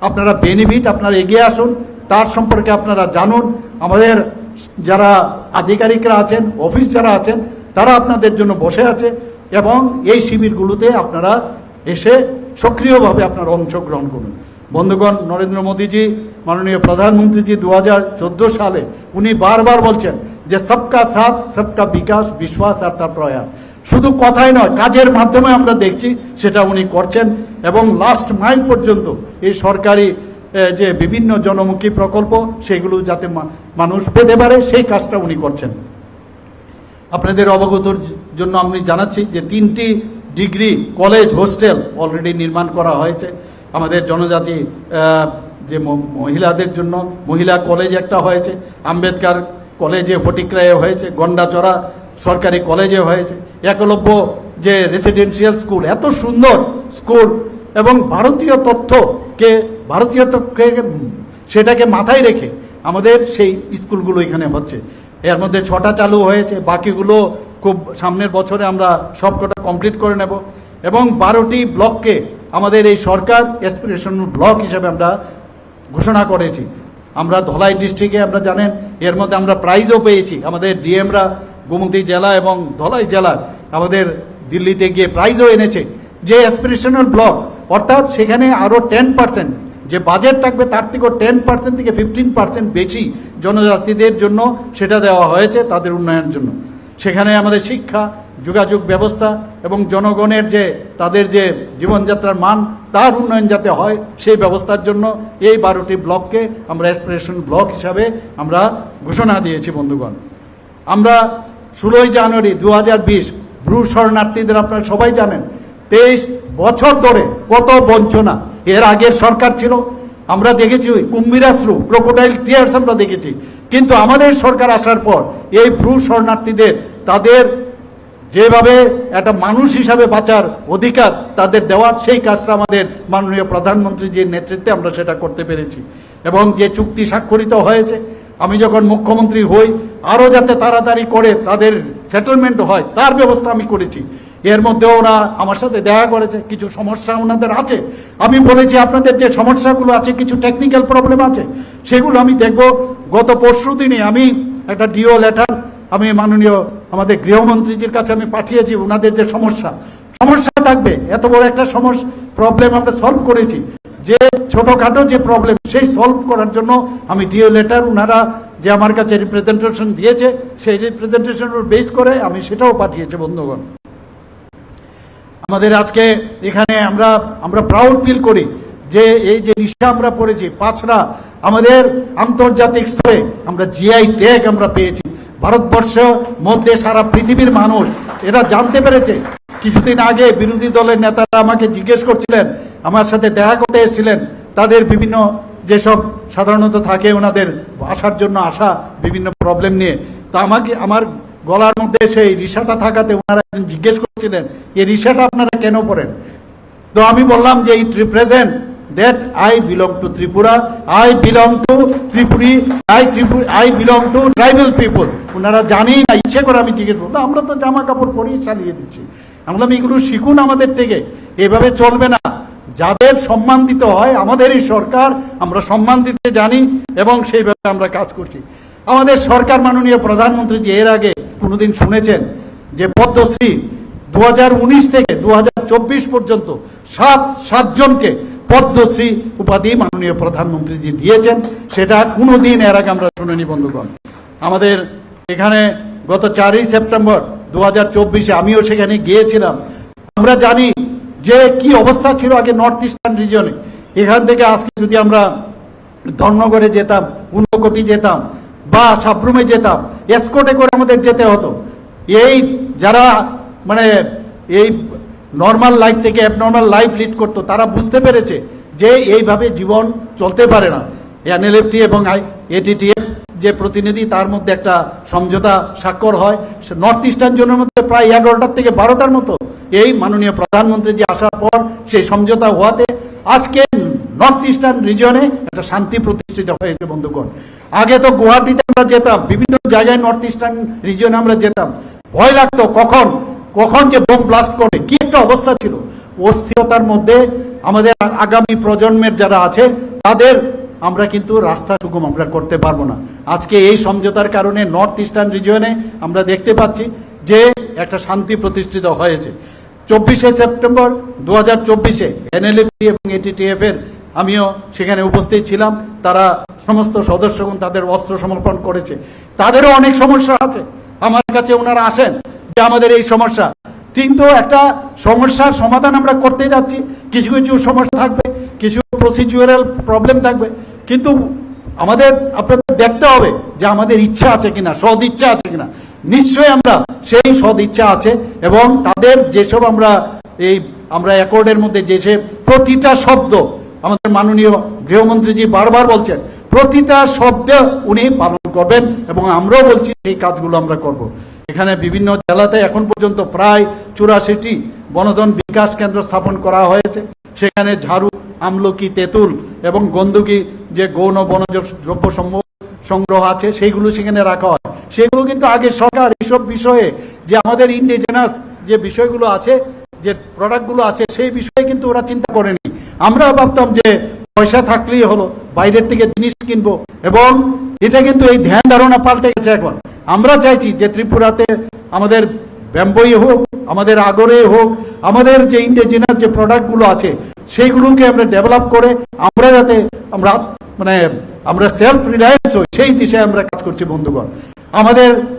B: আপনারা বেনিফিট আপনারা এগিয়ে আসুন, তার সম্পর্কে আপনারা জানুন। আমাদের যারা আধিকারিকরা আছেন, অফিস যারা আছেন, তারা আপনাদের জন্য বসে আছে এবং এই শিবিরগুলোতে আপনারা এসে সক্রিয়ভাবে আপনারা অংশগ্রহণ করুন। বন্ধুগণ, নরেন্দ্র মোদীজি মাননীয় প্রধানমন্ত্রীজি 2014 সালে উনি বারবার বলছেন যে সবকা সাথ সবকা বিকাশ, বিশ্বাস আর তার প্রয়াস। শুধু কথাই নয়, কাজের মাধ্যমে আমরা দেখছি সেটা উনি করছেন এবং লাস্ট মাইল পর্যন্ত এই সরকারি যে বিভিন্ন জনমুখী প্রকল্প সেগুলো যাতে মানুষ পেতে পারে সেই কাজটা উনি করছেন। আপনাদের অবগতর জন্য আমি জানাচ্ছি যে 3টি ডিগ্রি কলেজ হোস্টেল অলরেডি নির্মাণ করা হয়েছে আমাদের জনজাতি যে মহিলাদের জন্য। মহিলা কলেজ একটা হয়েছে, আম্বেদকর কলেজে ফটিকরায়ে হয়েছে, গন্ডাচড়া সরকারি কলেজে হয়েছে, একলব্য যে রেসিডেন্সিয়াল স্কুল, এত সুন্দর স্কুল এবং ভারতীয় তথ্যকে সেটাকে মাথায় রেখে আমাদের সেই স্কুলগুলো এখানে হচ্ছে। এর মধ্যে 6টা চালু হয়েছে, বাকিগুলো খুব সামনের বছরে আমরা সবকটা কমপ্লিট করে নেব এবং 12টি ব্লককে আমাদের এই সরকার অ্যাসপিরেশনাল ব্লক হিসেবে আমরা ঘোষণা করেছি। আমরা ধলাই ডিস্ট্রিক্টে আমরা জানেন এর মধ্যে আমরা প্রাইজও পেয়েছি। আমাদের ডিএমরা গোমতী জেলা এবং ধলাই জেলা আমাদের দিল্লিতে গিয়ে প্রাইজও এনেছে যে অ্যাসপিরেশনাল ব্লক, অর্থাৎ সেখানে আরও 10% যে বাজেট থাকবে তার থেকেও 10% থেকে 15% বেশি জনজাতিদের জন্য সেটা দেওয়া হয়েছে তাদের উন্নয়নের জন্য। সেখানে আমাদের শিক্ষা, যোগাযোগ ব্যবস্থা এবং জনগণের যে তাদের যে জীবনযাত্রার মান তার উন্নয়ন যাতে হয় সেই ব্যবস্থার জন্য এই 12টি ব্লককে আমরা অ্যাসপিরেশন ব্লক হিসাবে আমরা ঘোষণা দিয়েছি। বন্ধুগণ, আমরা 16ই জানুয়ারি 2020 ব্রু শরণার্থীদের আপনারা সবাই জানেন 23 বছর ধরে কত বঞ্চনা এর আগের সরকার ছিল, আমরা দেখেছি কুম্ভীরাশ্রু, ক্রোকোডাইল টিয়ার্স আমরা দেখেছি। কিন্তু আমাদের সরকার আসার পর এই ব্রু শরণার্থীদের তাদের যেভাবে একটা মানুষ হিসাবে বাঁচার অধিকার তাদের দেওয়ার সেই কাজটা আমাদের মাননীয় প্রধানমন্ত্রীজির নেতৃত্বে আমরা সেটা করতে পেরেছি এবং যে চুক্তি স্বাক্ষরিত হয়েছে, আমি যখন মুখ্যমন্ত্রী হই আরও যাতে তাড়াতাড়ি করে তাদের সেটেলমেন্ট হয় তার ব্যবস্থা আমি করেছি। এর মধ্যে ওরা আমার সাথে দেখা করেছে, কিছু সমস্যা ওনাদের আছে, আমি বলেছি আপনাদের যে সমস্যাগুলো আছে কিছু টেকনিক্যাল প্রবলেম আছে সেগুলো আমি দেখব। গত পরশু দিনে আমি একটা ডিও লেটার আমি মাননীয় আমাদের গৃহমন্ত্রীজির কাছে আমি পাঠিয়েছি। ওনাদের যে সমস্যা থাকবে, এত বড় একটা প্রবলেম আমরা সলভ করেছি। যে ছোটোখাটো যে প্রবলেম সেই সলভ করার জন্য আমি ডিও লেটার ওনারা যে আমার কাছে রিপ্রেজেন্টেশন দিয়েছে সেই রিপ্রেজেন্টেশনের বেস করে আমি সেটাও পাঠিয়েছি বন্ধুগণ। আমাদের আজকে এখানে আমরা প্রাউড ফিল করি যে এই যে রিক্সা আমরা পড়েছি পাঁচরা আমাদের আন্তর্জাতিক স্তরে আমরা জিআই ট্যাগ আমরা পেয়েছি। ভারতবর্ষের মধ্যে সারা পৃথিবীর মানুষ এরা জানতে পেরেছে। কিছুদিন আগে বিরোধী দলের নেতারা আমাকে জিজ্ঞেস করছিলেন, আমার সাথে দেখা করতে এসেছিলেন, তাদের বিভিন্ন যেসব সাধারণত থাকে ওনাদের আসার জন্য আসা বিভিন্ন প্রবলেম নিয়ে, তো আমার গলার মধ্যে সেই রিক্সাটা থাকাতে ওনারা জিজ্ঞেস করছিলেন এই রিক্সাটা আপনারা কেন পড়েন। তো আমি বললাম যে ইট represent that I belong to Tripura, I belong to Tripuri, I belong to tribal people. ওনারা জানেই না, ইচ্ছে করে আমি জিজ্ঞেস করবো, আমরা তো জামা কাপড় পরেই চালিয়ে দিচ্ছি। আমি বললাম এগুলো শিখুন আমাদের থেকে, এভাবে চলবে না। যাদের সম্মান দিতে হয় আমাদের এই সরকার, আমরা সম্মান দিতে জানি এবং সেইভাবে আমরা কাজ করছি। আমাদের সরকার মাননীয় প্রধানমন্ত্রী যে এর আগে কোনোদিন শুনেছেন যে পদ্মশ্রী 2019 থেকে 2024 পর্যন্ত সাতজনকে পদ্মশ্রী উপাধি মাননীয় প্রধানমন্ত্রীজি দিয়েছেন, সেটা কোনোদিন এর আগে আমরা শুনিনি বন্ধুগণ। আমাদের এখানে গত 4ই সেপ্টেম্বর 2024 আমিও সেখানে গিয়েছিলাম। আমরা জানি যে কি অবস্থা ছিল আগে নর্থ ইস্টার্ন রিজনে। এখান থেকে আজকে যদি আমরা ধর্মগড়ে যেতাম, ঊনকোটি যেতাম বা সাবরুমে যেতাম, এসকোর্টে করে আমাদের যেতে হতো। এই যারা মানে এই নর্মাল লাইফ থেকে অ্যাবনর্মাল লাইফ লিড করতো তারা বুঝতে পেরেছে যে এইভাবে জীবন চলতে পারে না। এনএলএফটি এবং এটিটিএফ যে প্রতিনিধি তার মধ্যে একটা সমঝোতা স্বাক্ষর হয়। নর্থ ইস্টার্ন জোনের মধ্যে প্রায় 11টার থেকে 12টার মতো এই মাননীয় প্রধানমন্ত্রী যে আসার পর সেই সমঝোতা হওয়াতে আজকে নর্থ ইস্টার্ন রিজনে একটা শান্তি প্রতিষ্ঠিত হয়েছে বন্ধুগণ। আগে তো গুয়াহাটিতে আমরা যেতাম, বিভিন্ন জায়গায় নর্থ ইস্টার্ন রিজনে আমরা যেতাম, ভয় লাগতো কখন যে বোম ব্লাস্ট করে, কি একটা অবস্থা ছিল। অস্থিরতার মধ্যে আমাদের আগামী প্রজন্মের যারা আছে তাদের আমরা কিন্তু রাস্তা সুগম আমরা করতে পারবো না। আজকে এই সমঝোতার কারণে নর্থ ইস্টার্ন রিজনে আমরা দেখতে পাচ্ছি যে একটা শান্তি প্রতিষ্ঠিত হয়েছে। 24শে সেপ্টেম্বর 2024 এনএলএফটি এবং এটিটিএফ এর আমিও সেখানে উপস্থিত ছিলাম। তারা সমস্ত সদস্যগণ তাদের অস্ত্র সমর্পণ করেছে। তাদেরও অনেক সমস্যা আছে, আমার কাছে ওনারা আসেন যে আমাদের এই সমস্যা, কিন্তু একটা সমস্যার সমাধান আমরা করতে যাচ্ছি। কিছু কিছু সমস্যা থাকবে, কিছু প্রসিডিউরাল প্রবলেম থাকবে, কিন্তু আমাদের আপনাদের দেখতে হবে যে আমাদের ইচ্ছা আছে কিনা, সদ ইচ্ছা আছে কিনা। নিশ্চয়ই আমরা সেই সদ ইচ্ছা আছে এবং তাদের যেসব আমরা অ্যাকর্ডের মধ্যে যেসব প্রতিটা শব্দ আমাদের মাননীয় গৃহমন্ত্রীজি বারবার বলছেন, প্রতিটা শব্দ উনি পালন করবেন এবং আমরাও বলছি সেই কাজগুলো আমরা করব। এখানে বিভিন্ন জেলাতে এখন পর্যন্ত প্রায় 84টি বনধন বিকাশ কেন্দ্র স্থাপন করা হয়েছে। সেখানে ঝাড়ু, আমলকি, তেঁতুল এবং গন্ধকি যে গৌণ বনজ দ্রব্য সংগ্রহ আছে সেইগুলো সেখানে রাখা হয়। সেগুলো কিন্তু আগে সরকার এইসব বিষয়ে যে আমাদের ইন্ডিজেনাস যে বিষয়গুলো আছে, যে প্রোডাক্টগুলো আছে, সেই বিষয়ে কিন্তু ওরা চিন্তা করেনি। আমরা ভাবতাম যে পয়সা থাকলেই হলো, বাইরের থেকে জিনিস কিনবো, এবং এটা কিন্তু এই ধ্যান ধারণা পাল্টে গেছে এখন। আমরা চাইছি যে ত্রিপুরাতে আমাদের ব্যাম্বই হোক, আমাদের আগরে হোক, আমাদের যে ইন্ডিজিনাস যে প্রোডাক্টগুলো আছে সেইগুলোকে আমরা ডেভেলপ করে আমরা যাতে আমরা সেলফ রিলায়েন্স হই, সেই দিশায় আমরা কাজ করছি বন্ধুগণ।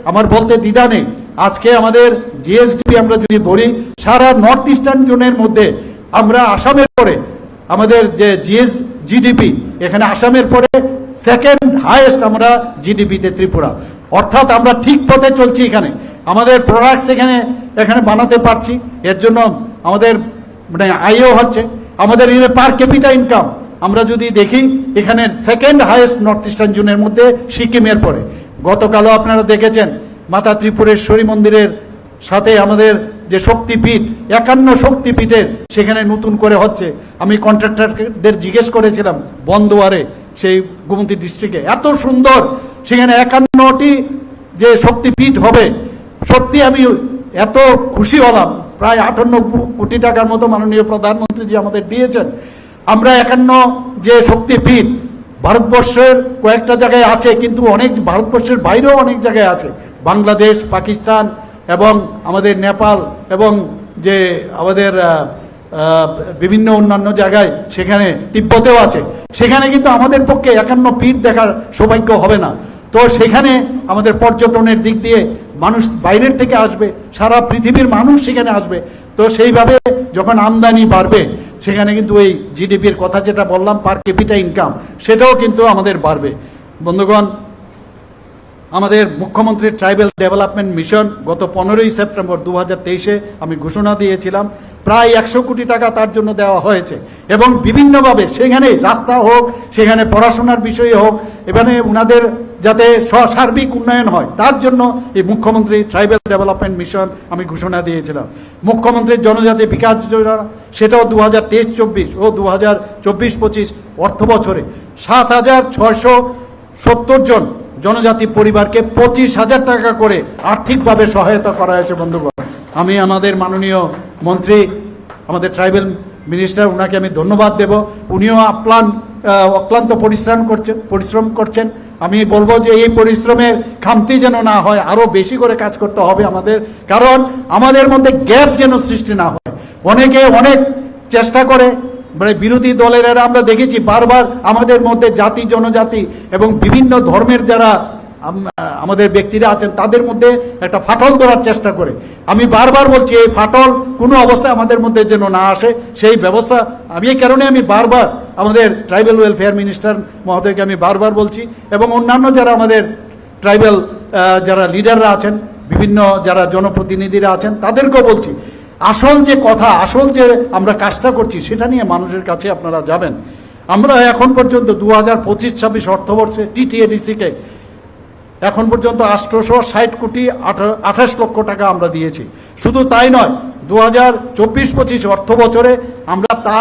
B: আমার বলতে দ্বিধা নেই, আজকে আমাদের জিএসডি আমরা যদি বলি সারা নর্থ ইস্টার্ন জোনের মধ্যে আমরা আসামের পরে আমাদের যে জিডিপি এখানে আসামের পরে সেকেন্ড হাইয়েস্ট আমরা জিডিপিতে ত্রিপুরা। অর্থাৎ আমরা ঠিক পথে চলছি। এখানে আমাদের প্রোডাক্টস এখানে বানাতে পারছি, এর জন্য আমাদের আয়ও হচ্ছে। আমাদের পার ক্যাপিটা ইনকাম আমরা যদি দেখি এখানে সেকেন্ড হাইয়েস্ট নর্থ ইস্টার্ন জোনের মধ্যে সিকিমের পরে। গতকালও আপনারা দেখেছেন মাতা ত্রিপুরেশ্বরী মন্দিরের সাথে আমাদের যে শক্তিপীঠ, 51 শক্তিপীঠের সেখানে নতুন করে হচ্ছে। আমি কন্ট্রাক্টরদের জিজ্ঞেস করেছিলাম বন্দোয়ারে, সেই গোমতী ডিস্ট্রিক্টে, এত সুন্দর সেখানে 51টি যে শক্তিপীঠ হবে। সত্যি আমি এত খুশি হলাম। প্রায় 58 কোটি টাকার মতো মাননীয় প্রধানমন্ত্রীজি আমাদের দিয়েছেন। আমরা 51 যে শক্তিপীঠ ভারতবর্ষের কয়েকটা জায়গায় আছে, কিন্তু অনেক ভারতবর্ষের বাইরেও অনেক জায়গায় আছে, বাংলাদেশ, পাকিস্তান এবং আমাদের নেপাল এবং যে আমাদের বিভিন্ন অন্যান্য জায়গায়, সেখানে তিব্বতেও আছে, সেখানে কিন্তু আমাদের পক্ষে 51 পীঠ দেখার সৌভাগ্য হবে না। তো সেখানে আমাদের পর্যটনের দিক দিয়ে মানুষ বাইরের থেকে আসবে, সারা পৃথিবীর মানুষ সেখানে আসবে। তো সেইভাবে যখন আমদানি বাড়বে, সেখানে কিন্তু ওই জিডিপির কথা যেটা বললাম, পার ক্যাপিটা ইনকাম, সেটাও কিন্তু আমাদের বাড়বে। বন্ধুগণ, আমাদের মুখ্যমন্ত্রীর ট্রাইবাল ডেভেলপমেন্ট মিশন গত 15ই সেপ্টেম্বর 2023-এ আমি ঘোষণা দিয়েছিলাম, প্রায় 100 কোটি টাকা তার জন্য দেওয়া হয়েছে। এবং বিভিন্নভাবে সেখানে রাস্তা হোক, সেখানে পড়াশোনার বিষয়ে হোক, এখানে ওনাদের যাতে সার্বিক উন্নয়ন হয়, তার জন্য এই মুখ্যমন্ত্রী ট্রাইবাল ডেভেলপমেন্ট মিশন আমি ঘোষণা দিয়েছিলাম। মুখ্যমন্ত্রীর জনজাতি বিকাশ যোজনা, সেটাও 2023-24 ও 2024-25 অর্থ বছরে 7,670 জন জনজাতি পরিবারকে 25,000 টাকা করে আর্থিকভাবে সহায়তা করা হয়েছে। বন্ধুগণ, আমি আমাদের মাননীয় মন্ত্রী, আমাদের ট্রাইবাল মিনিস্টার, ওনাকে আমি ধন্যবাদ দেব। উনিও অক্লান্ত পরিশ্রম করছেন। আমি বলবো যে এই পরিশ্রমের খামতি যেন না হয়, আরো বেশি করে কাজ করতে হবে আমাদের, কারণ আমাদের মধ্যে গ্যাপ যেন সৃষ্টি না হয়। অনেকে অনেক চেষ্টা করে, মানে বিরোধী দলের আমরা দেখেছি বারবার আমাদের মধ্যে জাতি জনজাতি এবং বিভিন্ন ধর্মের যারা আমাদের ব্যক্তিরা আছেন, তাদের মধ্যে একটা ফাটল ধরার চেষ্টা করে। আমি বারবার বলছি, এই ফাটল কোনো অবস্থায় আমাদের মধ্যে যেন না আসে, সেই ব্যবস্থা আমি এই কারণে আমি বারবার আমাদের ট্রাইবাল ওয়েলফেয়ার মিনিস্টার মহোদয়কে আমি বারবার বলছি, এবং অন্যান্য যারা আমাদের ট্রাইবাল যারা লিডাররা আছেন, বিভিন্ন যারা জনপ্রতিনিধিরা আছেন, তাদেরকেও বলছি, আসল যে কথা, আসল যে আমরা কাজটা করছি, সেটা নিয়ে মানুষের কাছে আপনারা যাবেন। আমরা এখন পর্যন্ত 2025-26 অর্থবর্ষে TTADC-কে এখন পর্যন্ত 860 কোটি 28 লক্ষ টাকা আমরা দিয়েছি। শুধু তাই নয়, 2024-25 অর্থ বছরে আমরা তা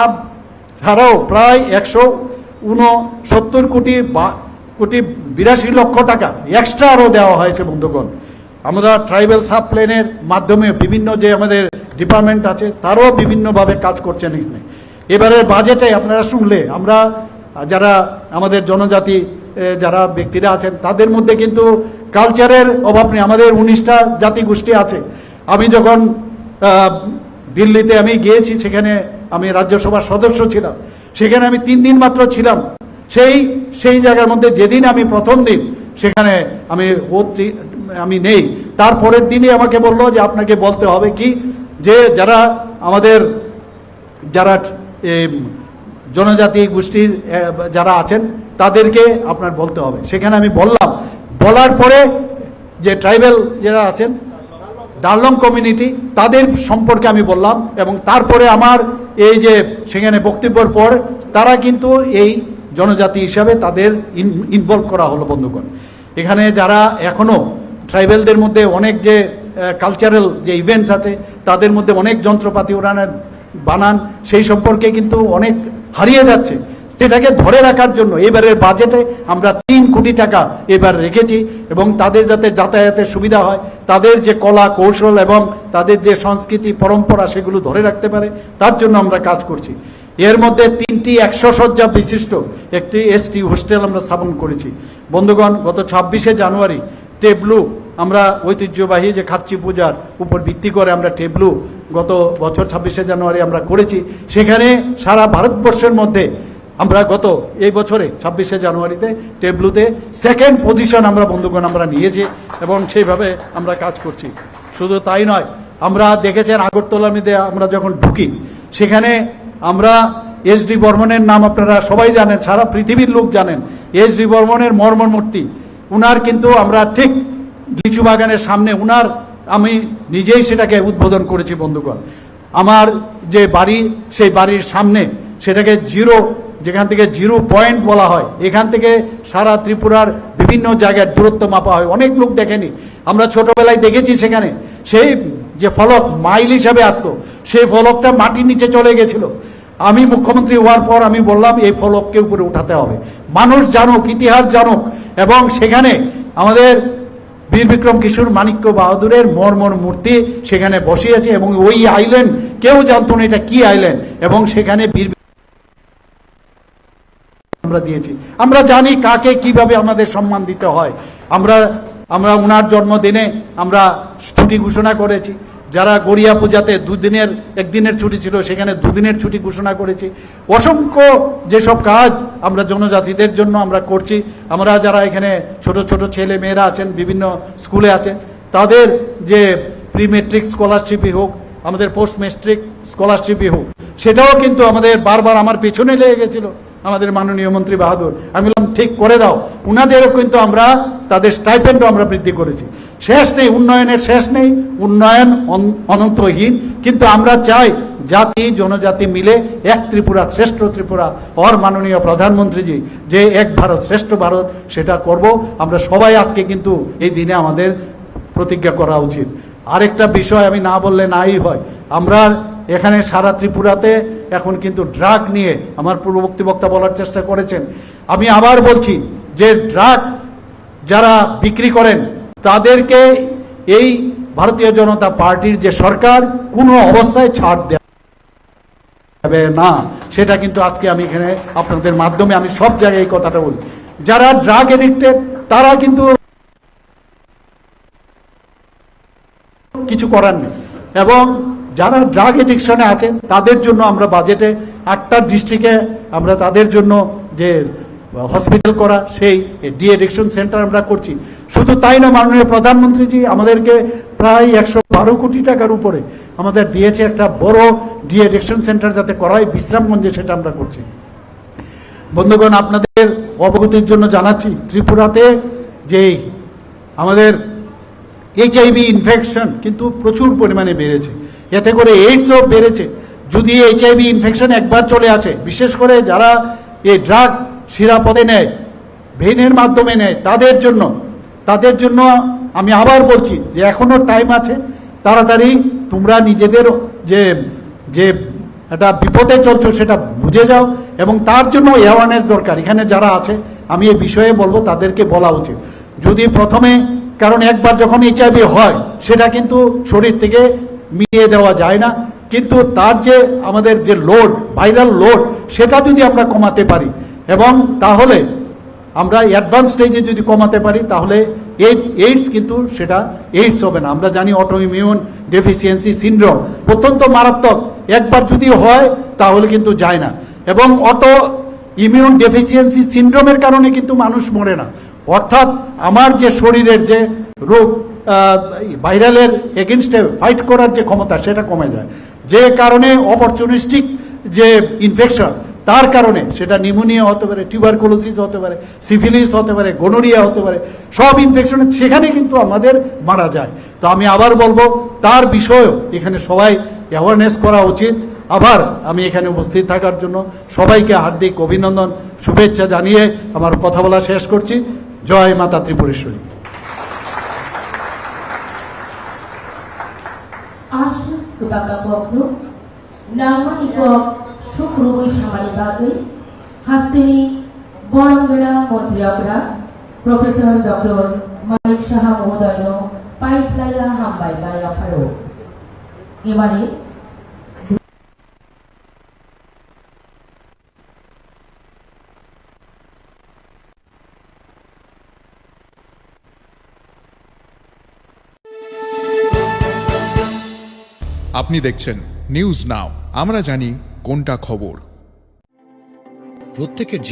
B: ছাড়াও প্রায় 169 কোটি 82 লক্ষ টাকা এক্সট্রা আরও দেওয়া হয়েছে। বন্ধুগণ, আমরা ট্রাইবাল সাব প্ল্যানের মাধ্যমে বিভিন্ন যে আমাদের ডিপার্টমেন্ট আছে, তারাও বিভিন্নভাবে কাজ করছেন এখানে। এবারের বাজেটে আপনারা শুনলে, আমরা যারা আমাদের জনজাতি যারা ব্যক্তিরা আছেন, তাদের মধ্যে কিন্তু কালচারের অভাব নেই। আমাদের 19টা জাতিগোষ্ঠী আছে। আমি যখন দিল্লিতে আমি গিয়েছি, সেখানে আমি রাজ্যসভার সদস্য ছিলাম, সেখানে আমি 3 দিন মাত্র ছিলাম। সেই জায়গার মধ্যে যেদিন আমি প্রথম দিন সেখানে আমি নেই, তারপরের দিনই আমাকে বললো যে আপনাকে বলতে হবে কি, যে যারা আমাদের যারা জনজাতি গোষ্ঠীর যারা আছেন, তাদেরকে আপনার বলতে হবে। সেখানে আমি বললাম, বলার পরে যে ট্রাইবাল যারা আছেন, ডারলং কমিউনিটি, তাদের সম্পর্কে আমি বললাম, এবং তারপরে আমার এই যে সেখানে বক্তব্যের পর তারা কিন্তু এই জনজাতি হিসাবে তাদের ইনভলভ করা হলো। বন্ধুগণ, এখানে যারা এখনো ট্রাইবেলদের মধ্যে অনেক যে কালচারাল যে ইভেন্টস আছে, তাদের মধ্যে অনেক যন্ত্রপাতি ওনারা বানান, সেই সম্পর্কে কিন্তু অনেক হারিয়ে যাচ্ছে। সেটাকে ধরে রাখার জন্য এবারের বাজেটে আমরা 3 কোটি টাকা এবার রেখেছি, এবং তাদের যাতে যাতায়াতের সুবিধা হয়, তাদের যে কলা কৌশল এবং তাদের যে সংস্কৃতি পরম্পরা, সেগুলো ধরে রাখতে পারে, তার জন্য আমরা কাজ করছি। এর মধ্যে 3টি 100 শয্যা বিশিষ্ট একটি ST হোস্টেল আমরা স্থাপন করেছি। বন্ধুগণ, গত 26শে জানুয়ারি টেবলু, আমরা ঐতিহ্যবাহী যে খার্চি পূজার উপর ভিত্তি করে আমরা টেবলু গত বছর 26শে জানুয়ারি আমরা করেছি। সেখানে সারা ভারতবর্ষের মধ্যে আমরা এই বছরে 26শে জানুয়ারিতে টেবলুতে 2nd পজিশন আমরা বন্ধুগণ আমরা নিয়েছি, এবং সেইভাবে আমরা কাজ করছি। শুধু তাই নয়, আমরা দেখেছেন আগরতলার মধ্যে আমরা যখন ঢুকি, সেখানে আমরা SD বর্মনের নাম আপনারা সবাই জানেন, সারা পৃথিবীর লোক জানেন। SD বর্মনের মর্মর মূর্তি, উনার কিন্তু আমরা ঠিক লিচু বাগানের সামনে আমি নিজেই সেটাকে উদ্বোধন করেছি। বন্ধুগণ, আমার যে বাড়ি, সেই বাড়ির সামনে সেটাকে যেখান থেকে 0 পয়েন্ট বলা হয়, এখান থেকে সারা ত্রিপুরার বিভিন্ন জায়গায় দূরত্ব মাপা হয়। অনেক লোক দেখেনি, আমরা ছোটবেলায় দেখেছি। সেখানে সেই যে ফলক মাইল হিসাবে আসতো, সেই ফলকটা মাটির নিচে চলে গেছিল। আমি মুখ্যমন্ত্রী হওয়ার পর আমি বললাম, এই ফলককে উপরে উঠাতে হবে, মানুষ জানুক, ইতিহাস জানুক। এবং সেখানে আমাদের বীর বিক্রম কিশোর মাণিক্য বাহাদুরের মর্মর মূর্তি সেখানে বসিয়েছে, এবং ওই আইল্যান্ড কেউ জানতো না এটা কি আইল্যান্ড, এবং সেখানে আমরা দিয়েছি। আমরা জানি কাকে কিভাবে আমাদের সম্মান দিতে হয়। আমরা ওনার জন্মদিনে আমরা ছুটি ঘোষণা করেছি। যারা গড়িয়া পূজাতে একদিনের ছুটি ছিল, সেখানে 2 দিনের ছুটি ঘোষণা করেছি। অসংখ্য যেসব কাজ আমরা জনজাতিদের জন্য আমরা করছি, আমরা যারা এখানে ছোট ছোট ছেলে মেয়েরা আছেন, বিভিন্ন স্কুলে আছেন, তাদের যে প্রি মেট্রিক স্কলারশিপই হোক, আমাদের পোস্ট মেট্রিক স্কলারশিপই হোক, সেটাও কিন্তু আমাদের বারবার আমার পেছনে লেগে গেছিল আমাদের মাননীয় মন্ত্রী বাহাদুর। আমি বললাম ঠিক করে দাও, উনাদেরও কিন্তু আমরা তাদের স্টাইপেন্ডও আমরা বৃদ্ধি করেছি। শেষ নেই, উন্নয়নের শেষ নেই, উন্নয়ন অনন্তহীন। কিন্তু আমরা চাই জাতি জনজাতি মিলে এক ত্রিপুরা শ্রেষ্ঠ ত্রিপুরা, और মাননীয় প্রধানমন্ত্রীজি যে এক ভারত শ্রেষ্ঠ ভারত, সেটা করব আমরা সবাই। আজকে কিন্তু এই দিনে আমাদের প্রতিজ্ঞা করা উচিত। আরেকটা বিষয় আমি না বললে নাই হয়, আমরা এখানে সারা ত্রিপুরাতে এখন কিন্তু ড্রাগ নিয়ে আমার পূর্ববর্তী বক্তা বলার চেষ্টা করেছেন। আমি আবার বলছি যে ড্রাগ যারা বিক্রি করেন তাদেরকে এই ভারতীয় জনতা পার্টির যে সরকার কোনো অবস্থায় ছাড় দেবে না, সেটা কিন্তু আজকে আমি এখানে আপনাদের মাধ্যমে আমি সব জায়গায় এই কথাটা বলি। যারা ড্রাগ এডিক্টেড তারা কিন্তু কিছু করার নেই, এবং যারা ড্রাগ এডিকশনে আছেন তাদের জন্য আমরা বাজেটে 8টা ডিস্ট্রিক্টে আমরা তাদের জন্য যে হসপিটাল করা, সেই ডি এডিকশন সেন্টার আমরা করছি। শুধু তাই না, মাননীয় প্রধানমন্ত্রীজি আমাদেরকে প্রায় 112 কোটি টাকার উপরে আমাদের দিয়েছে একটা বড় ডি এডিকশন সেন্টার যাতে করা হয় বিশ্রামগঞ্জে, সেটা আমরা করছি। বন্ধুগণ, আপনাদের অবগতির জন্য জানাচ্ছি, ত্রিপুরাতে যে আমাদের HIV ইনফেকশন কিন্তু প্রচুর পরিমাণে বেড়েছে, এতে করে এইডসও বেড়েছে। যদি HIV ইনফেকশন একবার চলে আসে, বিশেষ করে যারা এই ড্রাগ শিরাপদে নেয়, ভেইনের মাধ্যমে নেয়, তাদের জন্য আমি আবার বলছি যে এখনো টাইম আছে। তাড়াতাড়ি তোমরা নিজেদের যে একটা বিপদে চলছো সেটা বুঝে যাও, এবং তার জন্য অ্যাওয়ারনেস দরকার। এখানে যারা আছে আমি এই বিষয়ে বলবো, তাদেরকে বলা উচিত। যদি প্রথমে, কারণ একবার যখন HIV হয় সেটা কিন্তু শরীর থেকে মিলিয়ে দেওয়া যায় না, কিন্তু তার যে আমাদের যে লোড, ভাইরাল লোড, সেটা যদি আমরা কমাতে পারি, এবং তাহলে আমরা অ্যাডভান্স স্টেজে যদি কমাতে পারি, তাহলে এইডস কিন্তু সেটা এইডস হবে না। আমরা জানি অটো ইমিউন ডেফিসিয়েন্সি সিনড্রোম অত্যন্ত মারাত্মক, একবার যদি হয় তাহলে কিন্তু যায় না, এবং অটো ইমিউন ডেফিসিয়েন্সি সিনড্রোমের কারণে কিন্তু মানুষ মরে না। অর্থাৎ আমার যে শরীরের যে রোগ ভাইরালের এগেনস্টে ফাইট করার যে ক্ষমতা, সেটা কমে যায়, যে কারণে অপরচুনিস্টিক যে ইনফেকশন, তার কারণে সেটা নিউমোনিয়া হতে পারে, টিউবারকুলোসিস হতে পারে, সিফিলিস হতে পারে, গোনোরিয়া হতে পারে, সব ইনফেকশনে সেখানে কিন্তু আমাদের মারা যায়। তো আমি আবার বলবো, তার বিষয়েও এখানে সবাই অ্যাওয়ারনেস করা উচিত। আবার আমি এখানে উপস্থিত থাকার জন্য সবাইকে হার্দিক অভিনন্দন, শুভেচ্ছা জানিয়ে আমার কথা বলা শেষ করছি। জয় মাতা Tripureshwari.
A: Asal kebaga koplo, nama iko syukurui samani bagai, hasini Borangera Montriabra, Profesor Dr. Manik Saha Mohodayo, Paitlaya Hambai Baya Faro. Emare
C: আপনি দেখছেন নিউজ নাও, আমরা জানি কোনটা খবর।
D: প্রত্যেকের জীবন